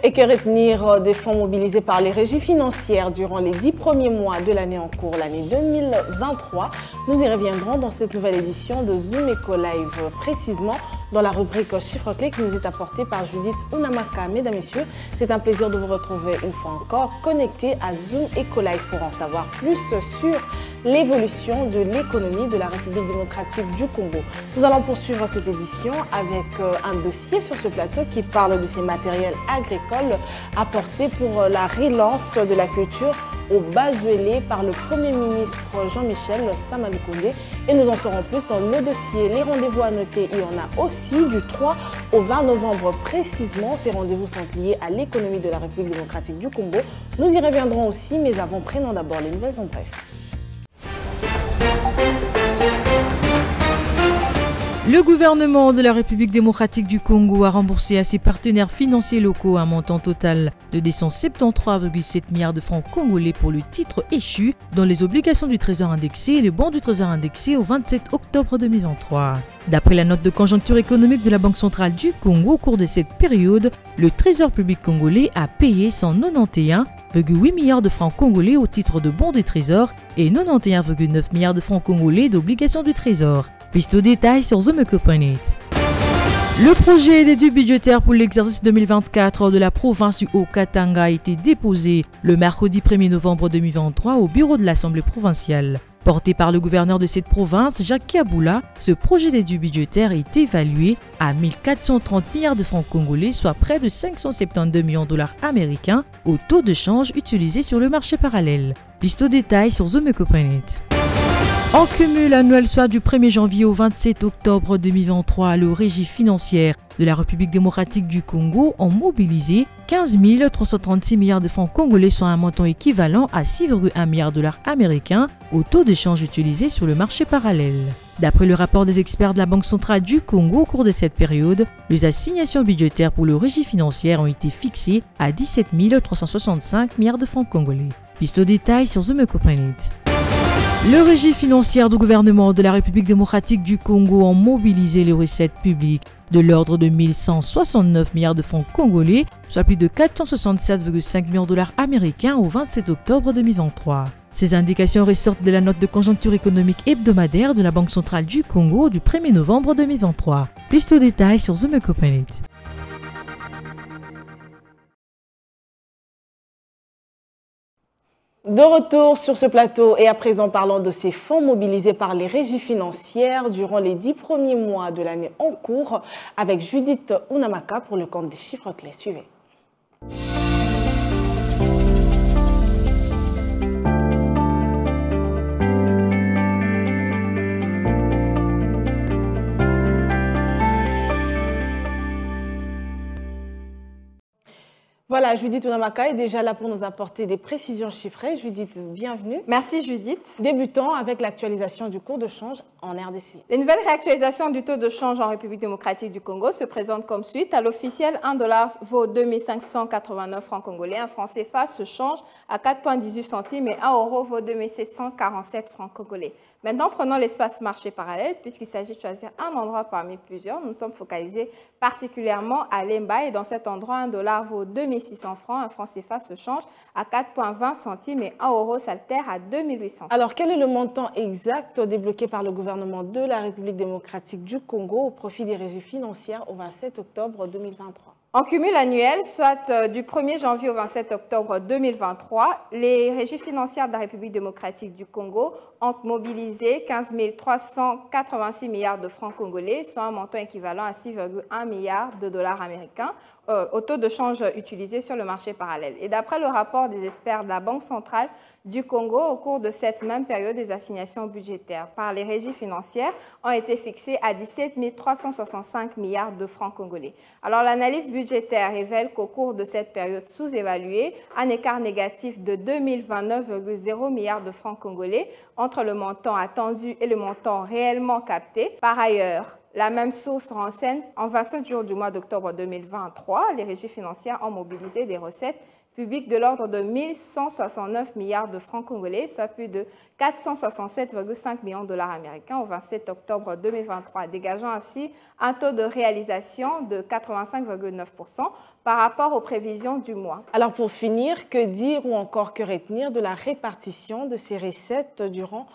et que retenir des fonds mobilisés par les régies financières durant les 10 premiers mois de l'année en cours, l'année 2023? Nous y reviendrons dans cette nouvelle édition de Zoom Eco Live, précisément dans la rubrique Chiffres clés qui nous est apportée par Judith Unamaka. Mesdames, Messieurs, c'est un plaisir de vous retrouver une fois encore connectés à Zoom Eco Live pour en savoir plus sur l'évolution de l'économie de la République démocratique du Congo. Nous allons poursuivre cette édition avec un dossier sur ce plateau qui parle de ces matériels agricoles apportés pour la relance de la culture au Bazuélé par le Premier ministre Jean-Michel Samalukonde. Et nous en saurons plus dans le dossier. Les rendez-vous à noter, il y en a aussi du 3 au 20 novembre précisément. Ces rendez-vous sont liés à l'économie de la République démocratique du Congo. Nous y reviendrons aussi, mais avant, prenons d'abord les nouvelles en bref. Le gouvernement de la République démocratique du Congo a remboursé à ses partenaires financiers locaux un montant total de 273,7 milliards de francs congolais pour le titre échu dans les obligations du Trésor indexé et le bon du Trésor indexé au 27 octobre 2023. D'après la note de conjoncture économique de la Banque centrale du Congo, au cours de cette période, le Trésor public congolais a payé 191,8 milliards de francs congolais au titre de bons des trésors et 91,9 milliards de francs congolais d'obligations du Trésor. Piste au détail sur Zoom.net. Le projet d'étude budgétaire pour l'exercice 2024 de la province du Haut-Katanga a été déposé le mercredi 1er novembre 2023 au bureau de l'Assemblée provinciale. Porté par le gouverneur de cette province, Jacques Kaboula, ce projet d'étude budgétaire est évalué à 1430 milliards de francs congolais, soit près de 572 millions de dollars américains au taux de change utilisé sur le marché parallèle. Piste au détail sur Zoom.net. En cumul annuel, soit du 1er janvier au 27 octobre 2023, les régies financières de la République démocratique du Congo ont mobilisé 15 336 milliards de francs congolais, soit un montant équivalent à 6,1 milliards de dollars américains au taux de change utilisé sur le marché parallèle. D'après le rapport des experts de la Banque centrale du Congo, au cours de cette période, les assignations budgétaires pour les régies financières ont été fixées à 17 365 milliards de francs congolais. Piste au détail sur Zoom.net. Les régies financières du gouvernement de la République démocratique du Congo ont mobilisé les recettes publiques de l'ordre de 1169 milliards de francs congolais, soit plus de 467,5 millions de dollars américains au 27 octobre 2023. Ces indications ressortent de la note de conjoncture économique hebdomadaire de la Banque centrale du Congo du 1er novembre 2023. Plus de détails sur Zoom.net. De retour sur ce plateau et à présent parlons de ces fonds mobilisés par les régies financières durant les 10 premiers mois de l'année en cours avec Judith Unamaka pour le compte des chiffres clés. Suivez. Voilà, Judith Unamaka est déjà là pour nous apporter des précisions chiffrées. Judith, bienvenue. Merci Judith. Débutons avec l'actualisation du cours de change en RDC. Les nouvelles réactualisations du taux de change en République démocratique du Congo se présentent comme suite. À l'officiel, 1 dollar vaut 2589 francs congolais. Un franc CFA se change à 4,18 centimes et 1 euro vaut 2747 francs congolais. Maintenant, prenons l'espace marché parallèle puisqu'il s'agit de choisir un endroit parmi plusieurs. Nous sommes focalisés particulièrement à Lemba et dans cet endroit, 1 dollar vaut 2600 francs. Un franc CFA se change à 4,20 centimes et 1 euro s'altère à 2800. Alors, quel est le montant exact débloqué par le gouvernement de la République démocratique du Congo au profit des régies financières au 27 octobre 2023? En cumul annuel, soit du 1er janvier au 27 octobre 2023, les régies financières de la République démocratique du Congo ont mobilisé 15 386 milliards de francs congolais, soit un montant équivalent à 6,1 milliards de dollars américains au taux de change utilisé sur le marché parallèle. Et d'après le rapport des experts de la Banque centrale du Congo, au cours de cette même période, les assignations budgétaires par les régies financières ont été fixées à 17 365 milliards de francs congolais. Alors l'analyse budgétaire révèle qu'au cours de cette période sous-évaluée, un écart négatif de 2029,0 milliards de francs congolais entre le montant attendu et le montant réellement capté. Par ailleurs, la même source renseigne, en 27 jours du mois d'octobre 2023, les régies financières ont mobilisé des recettes publics de l'ordre de 1169 milliards de francs congolais, soit plus de 467,5 millions de dollars américains au 27 octobre 2023, dégageant ainsi un taux de réalisation de 85,9% par rapport aux prévisions du mois. Alors pour finir, que dire ou encore que retenir de la répartition de ces recettes durant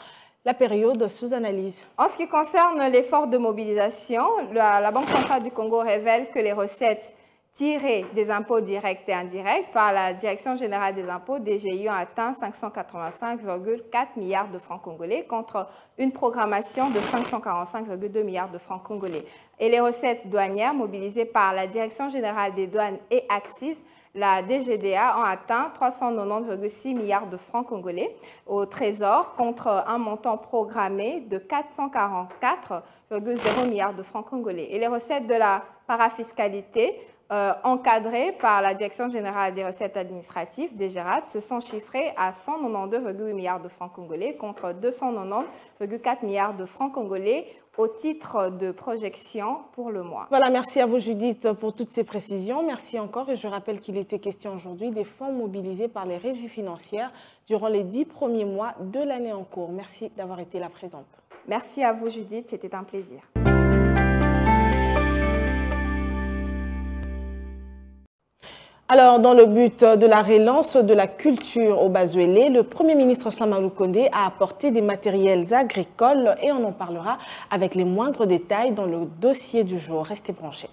la période sous analyse? En ce qui concerne l'effort de mobilisation, la Banque centrale du Congo révèle que les recettes tirées des impôts directs et indirects par la Direction générale des impôts, DGI, ont atteint 585,4 milliards de francs congolais contre une programmation de 545,2 milliards de francs congolais. Et les recettes douanières mobilisées par la Direction générale des douanes et Axis, la DGDA, ont atteint 390,6 milliards de francs congolais au Trésor contre un montant programmé de 444,0 milliards de francs congolais. Et les recettes de la parafiscalité encadrées par la Direction générale des recettes administratives, DGRAD, se sont chiffrées à 192,8 milliards de francs congolais contre 290,4 milliards de francs congolais au titre de projection pour le mois. Voilà, merci à vous Judith pour toutes ces précisions. Merci encore et je rappelle qu'il était question aujourd'hui des fonds mobilisés par les régies financières durant les 10 premiers mois de l'année en cours. Merci d'avoir été là présente. Merci à vous Judith, c'était un plaisir. Alors, dans le but de la relance de la culture au Bazuélé, le Premier ministre Samalou Kondé a apporté des matériels agricoles et on en parlera avec les moindres détails dans le dossier du jour. Restez branchés.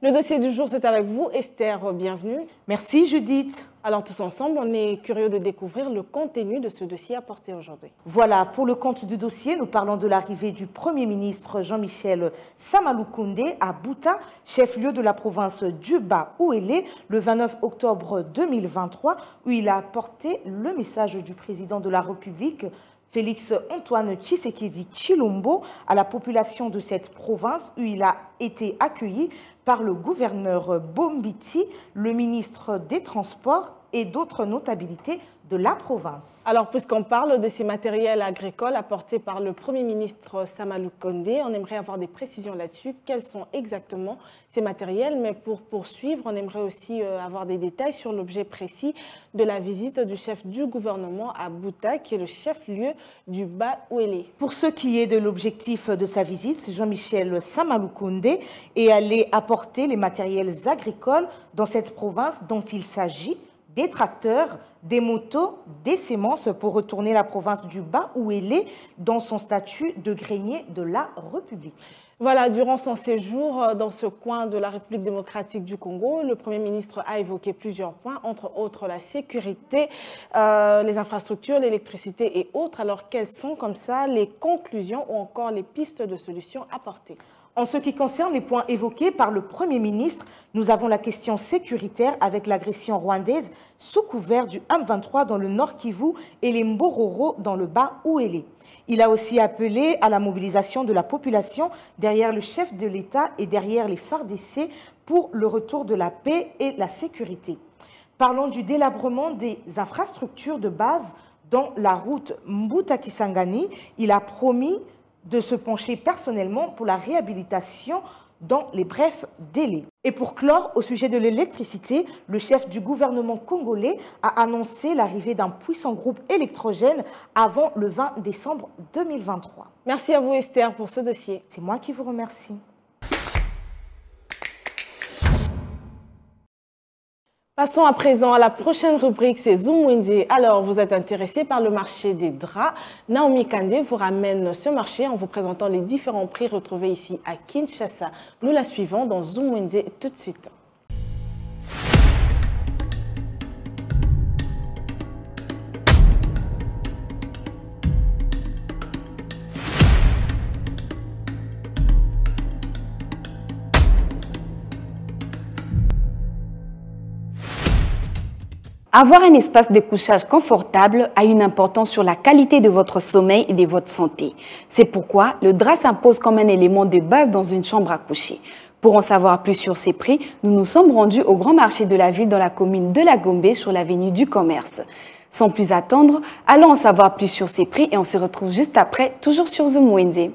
Le dossier du jour, c'est avec vous, Esther. Bienvenue. Merci, Judith. Alors, tous ensemble, on est curieux de découvrir le contenu de ce dossier apporté aujourd'hui. Voilà, pour le compte du dossier, nous parlons de l'arrivée du Premier ministre Jean-Michel Samalou Kondé à Bouta, chef-lieu de la province du Bas-Ouélé, le 29 octobre 2023, où il a apporté le message du président de la République, Félix Antoine Tshisekedi Tshilombo, à la population de cette province, où il a été accueilli par le gouverneur Bombiti, le ministre des Transports et d'autres notabilités de la province. Alors, puisqu'on parle de ces matériels agricoles apportés par le Premier ministre Samalou Kondé, on aimerait avoir des précisions là-dessus. Quels sont exactement ces matériels? Mais pour poursuivre, on aimerait aussi avoir des détails sur l'objet précis de la visite du chef du gouvernement à Bouta, qui est le chef-lieu du Bas-Ouélé. Pour ce qui est de l'objectif de sa visite, Jean-Michel Samalou Kondé est allé apporter les matériels agricoles dans cette province dont il s'agit, des tracteurs, des motos, des semences pour retourner la province du Bas-Ouélé dans son statut de grenier de la République. Voilà, durant son séjour dans ce coin de la République démocratique du Congo, le Premier ministre a évoqué plusieurs points, entre autres la sécurité, les infrastructures, l'électricité et autres. Alors, quelles sont comme ça les conclusions ou encore les pistes de solutions apportées? En ce qui concerne les points évoqués par le Premier ministre, nous avons la question sécuritaire avec l'agression rwandaise sous couvert du M23 dans le Nord Kivu et les Mbororo dans le Bas-Ouélé. Il a aussi appelé à la mobilisation de la population derrière le chef de l'État et derrière les FARDC pour le retour de la paix et la sécurité. Parlons du délabrement des infrastructures de base dans la route Mbuta-Kisangani. Il a promis de se pencher personnellement pour la réhabilitation dans les brefs délais. Et pour clore, au sujet de l'électricité, le chef du gouvernement congolais a annoncé l'arrivée d'un puissant groupe électrogène avant le 20 décembre 2023. Merci à vous Esther pour ce dossier. C'est moi qui vous remercie. Passons à présent à la prochaine rubrique, c'est Zoom Wednesday. Alors, vous êtes intéressé par le marché des draps. Naomi Kandé vous ramène ce marché en vous présentant les différents prix retrouvés ici à Kinshasa. Nous la suivons dans Zoom Wednesday tout de suite. Avoir un espace de couchage confortable a une importance sur la qualité de votre sommeil et de votre santé. C'est pourquoi le drap s'impose comme un élément de base dans une chambre à coucher. Pour en savoir plus sur ces prix, nous nous sommes rendus au grand marché de la ville dans la commune de La Gombe sur l'avenue du Commerce. Sans plus attendre, allons en savoir plus sur ces prix et on se retrouve juste après, toujours sur Zoom Wednesday.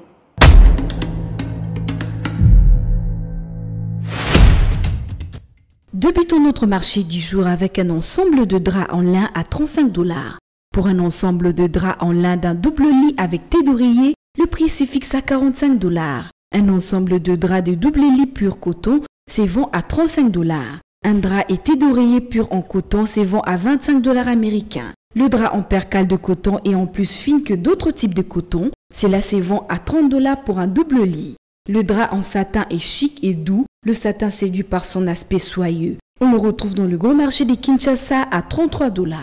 Débutons notre marché du jour avec un ensemble de draps en lin à 35 $. Pour un ensemble de draps en lin d'un double lit avec thé d'oreiller, le prix se fixe à 45 $. Un ensemble de draps de double lit pur coton se vend à 35 $. Un drap et thé d'oreiller pur en coton se vend à 25 $ américains. Le drap en percale de coton est en plus fine que d'autres types de coton. Cela se vend à 30 $ pour un double lit. Le drap en satin est chic et doux. Le satin séduit par son aspect soyeux. On le retrouve dans le grand marché de Kinshasa à 33 $.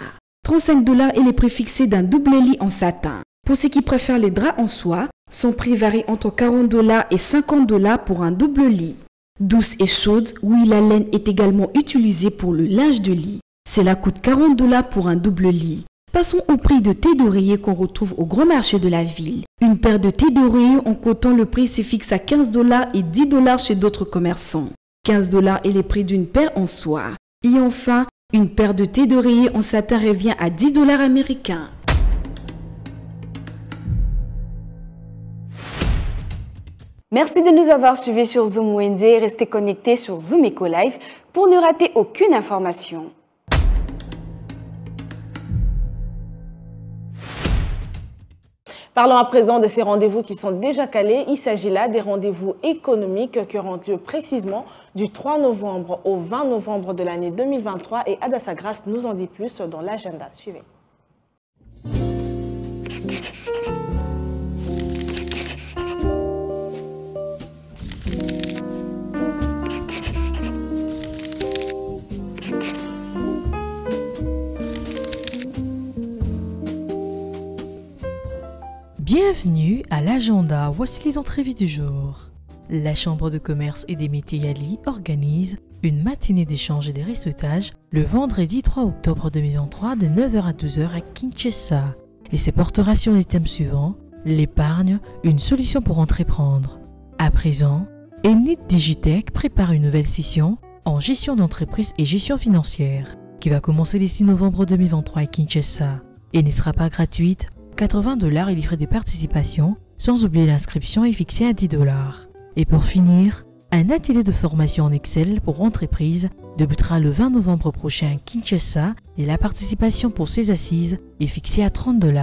35 $ est le prix fixé d'un double lit en satin. Pour ceux qui préfèrent les draps en soie, son prix varie entre 40 $ et 50 $ pour un double lit. Douce et chaude, oui, la laine est également utilisée pour le linge de lit. Cela coûte 40 $ pour un double lit. Passons au prix de thé d'oreiller qu'on retrouve au grand marché de la ville. Une paire de thé d'oreiller en coton, le prix se fixe à 15 $ et 10 $ chez d'autres commerçants. 15 $ est le prix d'une paire en soie. Et enfin, une paire de thé d'oreiller en satin revient à 10 $ américains. Merci de nous avoir suivis sur Zoom Wednesday. Restez connectés sur Zoom Eco Live pour ne rater aucune information. Parlons à présent de ces rendez-vous qui sont déjà calés. Il s'agit là des rendez-vous économiques qui auront lieu précisément du 3 novembre au 20 novembre de l'année 2023. Et Adassa Grace nous en dit plus dans l'agenda. Suivez. Bienvenue à l'agenda, voici les entrevues du jour. La Chambre de commerce et des métiers Yali organise une matinée d'échange et de réseautage le vendredi 3 octobre 2023 de 9h à 12h à Kinshasa et se portera sur les thèmes suivants: l'épargne, une solution pour entreprendre. À présent, Enid Digitech prépare une nouvelle session en gestion d'entreprise et gestion financière qui va commencer le 6 novembre 2023 à Kinshasa et ne sera pas gratuite. 80 $ et les frais de participation, sans oublier l'inscription est fixée à 10 $. Et pour finir, un atelier de formation en Excel pour entreprises débutera le 20 novembre prochain à Kinshasa et la participation pour ces assises est fixée à 30 $.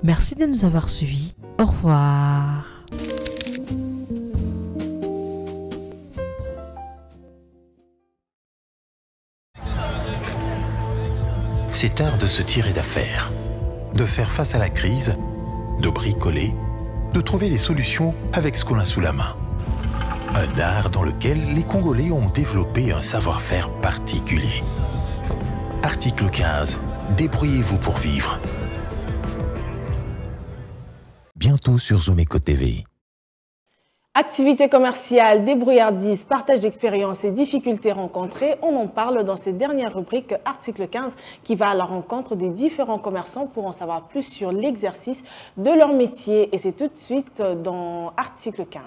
Merci de nous avoir suivis. Au revoir. C'est art de se tirer d'affaire, de faire face à la crise, de bricoler, de trouver des solutions avec ce qu'on a sous la main. Un art dans lequel les Congolais ont développé un savoir-faire particulier. Article 15. Débrouillez-vous pour vivre. Bientôt sur Zoom Eco TV. Activités commerciales, débrouillardise, partage d'expériences et difficultés rencontrées, on en parle dans cette dernière rubrique Article 15 qui va à la rencontre des différents commerçants pour en savoir plus sur l'exercice de leur métier. Et c'est tout de suite dans Article 15.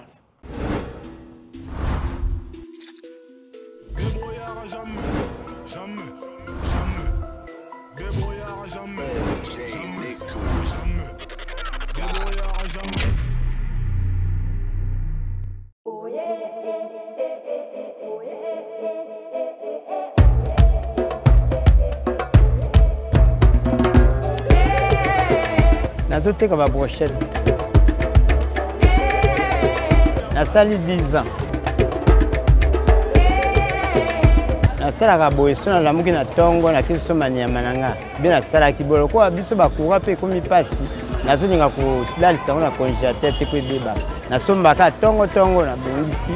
Nazoteka ba brochette. Nasali 10 ans. Nasalaka boyeso na lamuki na tongo na kiso manyama nanga. Bien nasalaki bolo ko biso bakura pe komi pasi. Nazoninga ko dalisa na congélateur te ko deba. Nasombaka tongo na bongisi.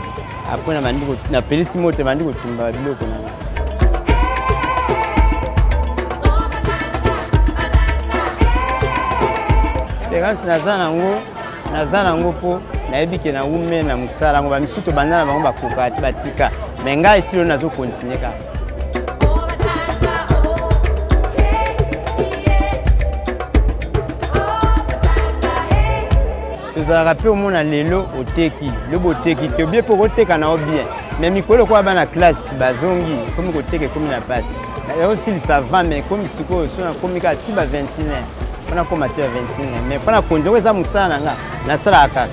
Après na mandiko na pelisi moto mandiko tumba biloko na. Naza nango po nayebi ke na ume na musala ngo ba misuto bandana bango bakoka batika mais ngai etilo nazo continuer ka tozalaka pe omona lelo oteki le boteki te bien pour oteka na bien mais mikolo kwa bana classe bazongi comme koteka comme na passe aussi ça va mais comme siko so na komika ti ba 21 on comme ti ba 21 mais fana konjo eza musala nga na sala kaka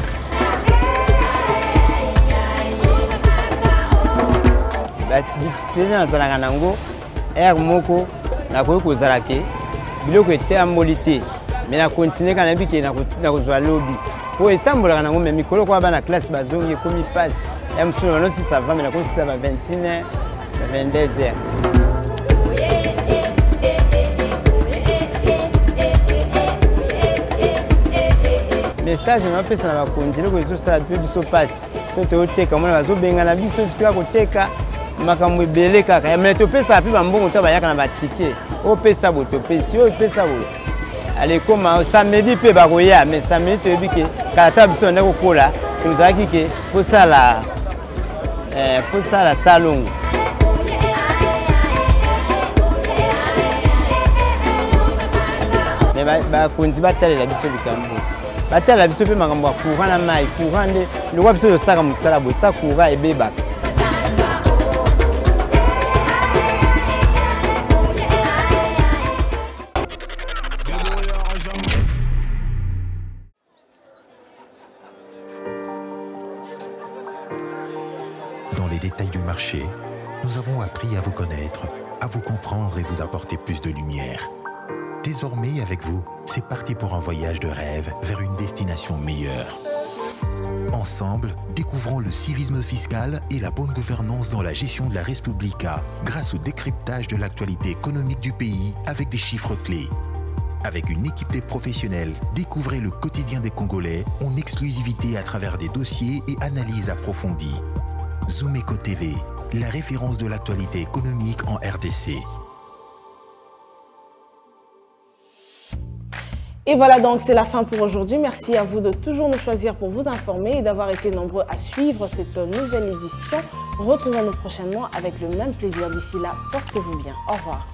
ba difficulté na zalanga nango moko na koyi kozalake biloko ete ambolite mais na continuer kana bike na kozwa lobby po etambolaka nango mais mikolo kwa bana classe bazongi komi passe msolo no si ça va mais na kosi ça va 21 22 heures. Message na pesa na bakonzi loko ezosala pe biso passe so teoteka mona bazobenga na biso bisika koteka makambo ebele kaka mais topesa pe bambongo to bayaka na batike opesa bo topesi opesa bo allez koma samedi pe bakoya mais samedi toyebi ke kata biso na kokola tozalaki ke fosala salongo mais bakonzi batalela biso likambo batalela biso pe makambo ya courant na mai courant nde lokwa biso tosaka mosala boye sa courant ebebaka. Dans les détails du marché, nous avons appris à vous connaître, à vous comprendre et vous apporter plus de lumière. Désormais, avec vous, c'est parti pour un voyage de rêve vers une destination meilleure. Ensemble, découvrons le civisme fiscal et la bonne gouvernance dans la gestion de la Res Publica grâce au décryptage de l'actualité économique du pays avec des chiffres clés. Avec une équipe de professionnels, découvrez le quotidien des Congolais en exclusivité à travers des dossiers et analyses approfondies. Zoom Eco TV, la référence de l'actualité économique en RDC. Et voilà donc, c'est la fin pour aujourd'hui. Merci à vous de toujours nous choisir pour vous informer et d'avoir été nombreux à suivre cette nouvelle édition. Retrouvons-nous prochainement avec le même plaisir. D'ici là, portez-vous bien. Au revoir.